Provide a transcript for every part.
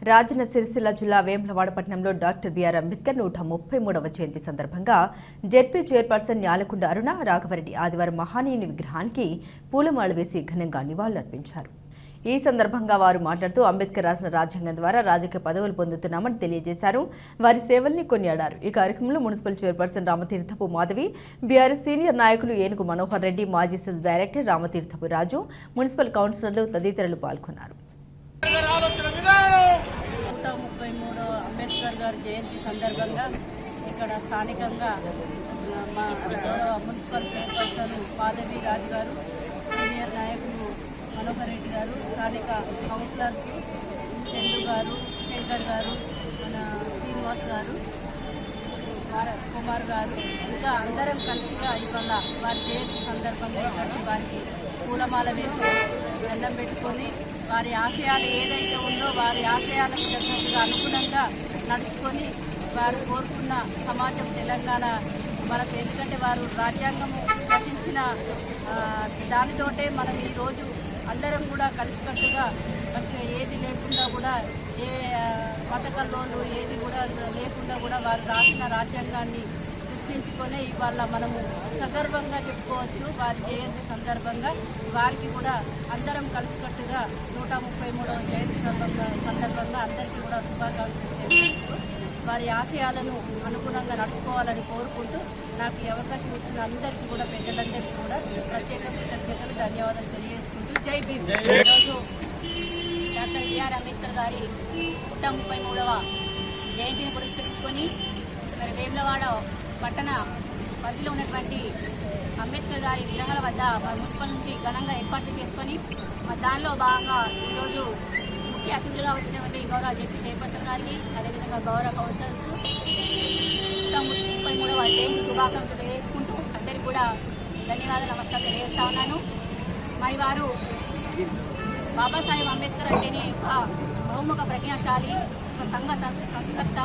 రాజన్న సిరిసిల్ల జిల్లా వేములవాడ పట్టణంలో doctor BR Ambedkar 133వ జయంతి సందర్భంగా జెడ్పీ చైర్పర్సన్ న్యాలకొండ అరుణ రాఘవరెడ్డి ఆదివారం మహానీయుని విగ్రహానికి పూలమాలలు వేసి ఘనంగా నివాళులర్పించారు. ఈ సందర్భంగా వారు మాట్లాడుతూ అంబేద్కర్ రాసిన రాజ్యాంగం ద్వారా రాజకీయ పదవులు పొందుతున్నామని తెలియజేశారు. వారి సేవల్ని కొనియాడారు. ఈ కార్యక్రమంలో municipal chairperson Ramatheerthapu Madhavi, BRS senior నాయకులు ఏనుగు మనోహర్ రెడ్డి, మాజీ సెస్ డైరెక్టర్ రామతీర్థపు రాజు, మున్సిపల్ కౌన్సిలర్లు తదితరులు పాల్గొన్నారు. 133 అంబేద్కర్ గారి జయంతి సందర్భంగా ఇక్కడ స్థానికంగా మా మున్సిపల్ చైర్పర్సన్ మాధవి రాజు గారు, సీనియర్ నాయకులు మనోహర్ రెడ్డి గారు, స్థానిక కౌన్సిలర్స్ చంద్రు గారు, శంకర్ గారు, మన శ్రీనివాస్ గారు, కుమార్ గారు, ఇంకా అందరం కలిసిగా ఇవాళ వారి జయంతి సందర్భంగా ఇక్కడికి వారికి పూలమాల వేసి దండం పెట్టుకొని వారి ఆశయాలు ఏదైతే ఉందో వారి ఆశయాలకు తగ్గట్టుగా అనుగుణంగా నడుచుకొని వారు కోరుకున్న సమాజం తెలంగాణ మనకు, ఎందుకంటే వారు రాజ్యాంగము రచించిన దానితోటే మనం ఈరోజు అందరం కూడా కలిసికట్టుగా మంచిగా ఏది లేకుండా కూడా ఏ పథకాల్లోనూ ఏది కూడా లేకుండా కూడా వారు రాసిన రాజ్యాంగాన్ని సృష్టించుకొని ఇవాళ మనము సగర్వంగా చెప్పుకోవచ్చు. వారి జయంతి సందర్భంగా వారికి కూడా అందరం కలిసికట్టుగా 133వ జయంతి సందర్భంగా అందరికీ కూడా శుభాకాంక్షలు తెలియజేస్తూ వారి ఆశయాలను అనుగుణంగా నడుచుకోవాలని కోరుకుంటూ నాకు ఈ అవకాశం ఇచ్చిన అందరికీ కూడా పెద్దలందరికీ కూడా ప్రత్యేక కృతజ్ఞతలు, ధన్యవాదాలు తెలియజేసుకుంటూ జై భీమ్. ఈరోజు డాక్టర్ బిఆర్ అంబేద్కర్ గారి 133వ జయంతిని పురస్కరించుకొని మరి వేములవాడ పట్టణ పరిధిలో ఉన్నటువంటి అంబేద్కర్ గారి విగ్రహాల వద్ద మున్సిపల్ నుంచి ఘనంగా ఏర్పాట్లు చేసుకొని దానిలో భాగంగా ఈరోజు ముఖ్య అతిథులుగా వచ్చినటువంటి గౌరవ జెడ్పీ చైర్పర్సన్ గారికి, అదేవిధంగా గౌరవ కౌన్సిలర్స్ 133వ జయంతి శుభాకాంక్షలు తెలియజేసుకుంటూ అందరికీ కూడా ధన్యవాదాలు, నమస్కారం తెలియజేస్తా ఉన్నాను. మరి వారు బాబాసాహెబ్ అంబేద్కర్ అంటేనే ఒక బహుముఖ ప్రజ్ఞాశాలి, ఒక సంఘ సంస్కర్త,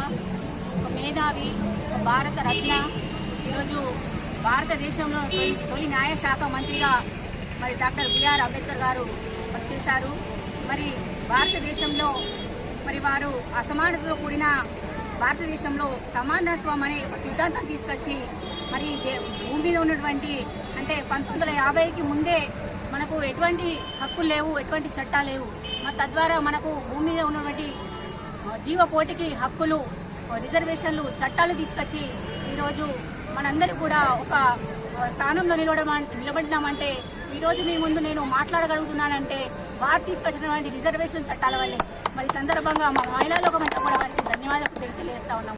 ఒక మేధావి, ఒక భారత రత్న. ఈరోజు భారతదేశంలో తొలి న్యాయశాఖ మంత్రిగా మరి డాక్టర్ బిఆర్ అంబేద్కర్ గారు పనిచేశారు. మరి భారతదేశంలో మరి వారు అసమానతతో కూడిన భారతదేశంలో సమానత్వం అనే ఒక సిద్ధాంతం తీసుకొచ్చి మరి భూమి మీద ఉన్నటువంటి అంటే 1950కి ముందే మనకు ఎటువంటి హక్కులు లేవు, ఎటువంటి చట్టాలు లేవు. మరి తద్వారా మనకు భూమి మీద ఉన్నటువంటి జీవకోటికి హక్కులు, రిజర్వేషన్లు, చట్టాలు తీసుకొచ్చి ఈరోజు మనందరూ కూడా ఒక స్థానంలో నిలబడినామంటే ఈరోజు మీ ముందు నేను మాట్లాడగలుగుతున్నానంటే వారు తీసుకొచ్చినటువంటి రిజర్వేషన్ చట్టాల వల్లే. మరి సందర్భంగా మా మహిళా లోకమంతా కూడా వారికి ధన్యవాదాలు తెలియజేస్తా ఉన్నాము.